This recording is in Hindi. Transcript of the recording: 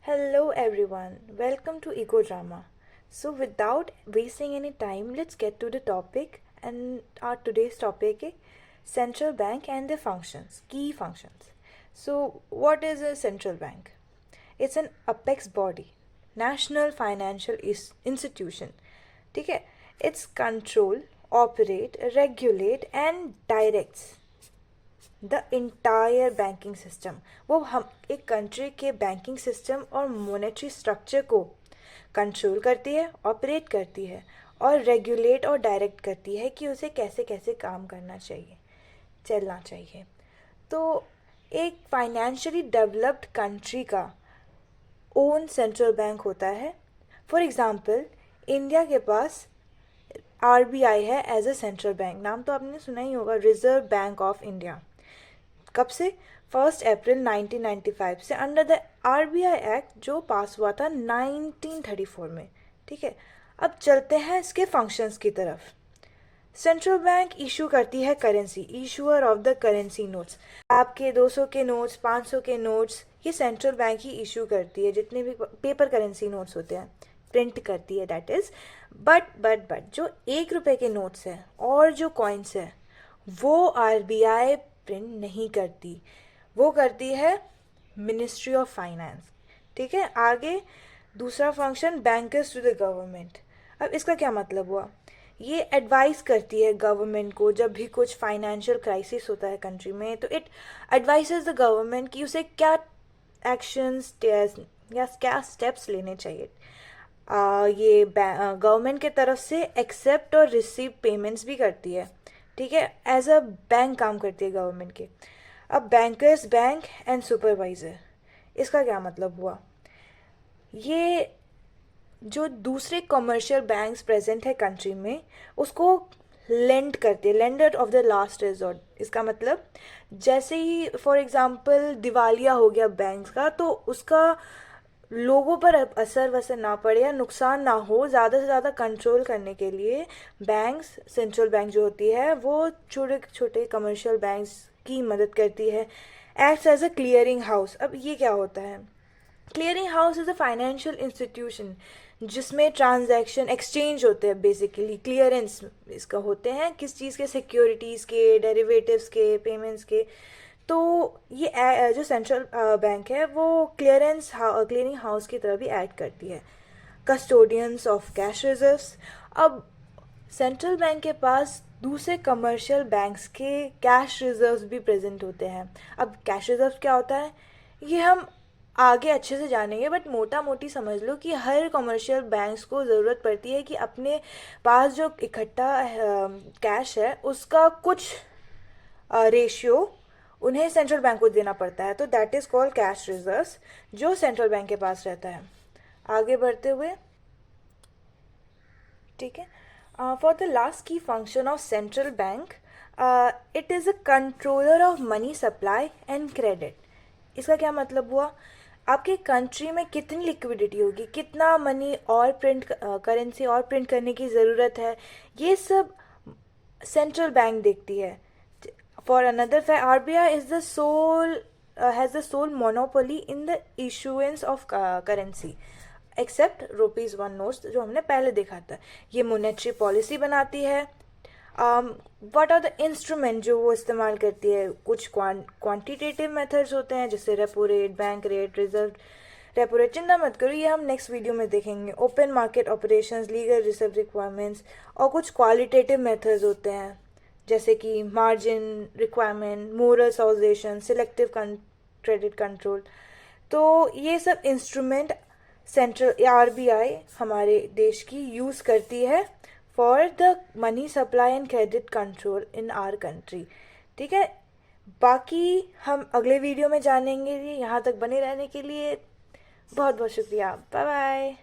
Hello everyone, welcome to Eco Drama. So, without wasting any time, let's get to the topic. And our today's topic is central bank and their functions, key functions. So, what is a central bank? It's an apex body, national financial institution. ठीक है? It's control, operate, regulate, and directs the entire banking system. वो हम एक कंट्री के बैंकिंग सिस्टम और मॉनेटरी स्ट्रक्चर को कंट्रोल करती है, ऑपरेट करती है और रेगुलेट और डायरेक्ट करती है कि उसे कैसे कैसे काम करना चाहिए, चलना चाहिए. तो एक फाइनेंशियली डेवलप्ड कंट्री का ओन सेंट्रल बैंक होता है. फॉर एग्ज़ाम्पल, इंडिया के पास आरबीआई है एज अ सेंट्रल बैंक. नाम तो आपने सुना ही होगा, रिजर्व बैंक ऑफ इंडिया. कब से? 1 अप्रैल 1995 से, अंडर द आरबीआई एक्ट जो पास हुआ था 1934 में. ठीक है, अब चलते हैं इसके फंक्शंस की तरफ. सेंट्रल बैंक इशू करती है currency, issuer of the currency notes. आपके 200 के नोट्स, 500 के नोट्स, ये सेंट्रल बैंक ही इशू करती है. जितने भी पेपर करेंसी नोट्स होते हैं प्रिंट करती है, दैट इज. बट जो 1 रुपए के नोट्स हैं और जो कॉइन्स है वो आरबीआई प्रिंट नहीं करती, वो करती है मिनिस्ट्री ऑफ फाइनेंस. ठीक है, आगे दूसरा function, bankers to the government. अब इसका क्या मतलब हुआ? ये एडवाइस करती है गवर्नमेंट को. जब भी कुछ फाइनेंशियल क्राइसिस होता है कंट्री में, तो इट एडवाइसेस द गवर्नमेंट कि उसे क्या एक्शंस या क्या स्टेप्स लेने चाहिए. ये गवर्नमेंट के तरफ से एक्सेप्ट और रिसीव पेमेंट्स भी करती है. ठीक है, एज अ बैंक काम करती है गवर्नमेंट के. अब बैंकर्स बैंक एंड सुपरवाइज़र, इसका क्या मतलब हुआ? ये जो दूसरे कमर्शियल बैंक्स प्रेजेंट है कंट्री में, उसको लेंड करते हैं, lender of the last resort. इसका मतलब जैसे ही फॉर एग्जांपल दिवालिया हो गया बैंक का, तो उसका लोगों पर असर वसर ना पड़े या नुकसान ना हो, ज़्यादा से ज़्यादा कंट्रोल करने के लिए बैंक्स, सेंट्रल बैंक जो होती है वो छोटे छोटे कमर्शियल बैंक्स की मदद करती है. Acts as a clearing house. अब ये क्या होता है? Clearing house is a financial institution जिसमें ट्रांजैक्शन एक्सचेंज होते हैं. बेसिकली क्लियरेंस इसका होते हैं किस चीज़ के? सिक्योरिटीज़ के, डेरिवेटिव्स के, पेमेंट्स के. तो ये जो सेंट्रल बैंक है वो क्लियरिंग हाउस की तरह भी एक्ट करती है. Custodians of cash reserves. अब सेंट्रल बैंक के पास दूसरे कमर्शियल बैंक्स के कैश रिजर्व्स भी प्रेजेंट होते हैं. अब कैश रिजर्व क्या होता है ये हम आगे अच्छे से जानेंगे, बट मोटा मोटी समझ लो कि हर कमर्शियल बैंक्स को ज़रूरत पड़ती है कि अपने पास जो इकट्ठा कैश है उसका कुछ रेशियो उन्हें सेंट्रल बैंक को देना पड़ता है. तो that is called cash reserves, जो सेंट्रल बैंक के पास रहता है. आगे बढ़ते हुए, ठीक है, फॉर द लास्ट की function of central bank, it is a controller of money supply and credit. इसका क्या मतलब हुआ? आपके कंट्री में कितनी लिक्विडिटी होगी, कितना मनी और प्रिंट करेंसी और प्रिंट करने की ज़रूरत है, ये सब सेंट्रल बैंक देखती है. For another fact, RBI is the sole has the sole monopoly in the issuance of currency, except rupees 1 notes जो हमने पहले देखा था. ये मॉनेटरी पॉलिसी बनाती है. व्हाट आर द इंस्ट्रूमेंट जो वो इस्तेमाल करती है? कुछ क्वांटिटेटिव मेथड्स होते हैं जैसे repo rate, bank rate, reserve repo rate. चिंता मत करो, ये हम नेक्स्ट वीडियो में देखेंगे. Open market operations, legal reserve requirements, और कुछ क्वालिटेटिव मेथड्स होते हैं जैसे कि margin requirement, moral solvation, selective credit control. तो ये सब इंस्ट्रूमेंट सेंट्रल आरबीआई हमारे देश की यूज़ करती है for the money supply and credit control in our country. ठीक है, बाकी हम अगले वीडियो में जानेंगे. यहाँ तक बने रहने के लिए बहुत बहुत शुक्रिया. Bye bye.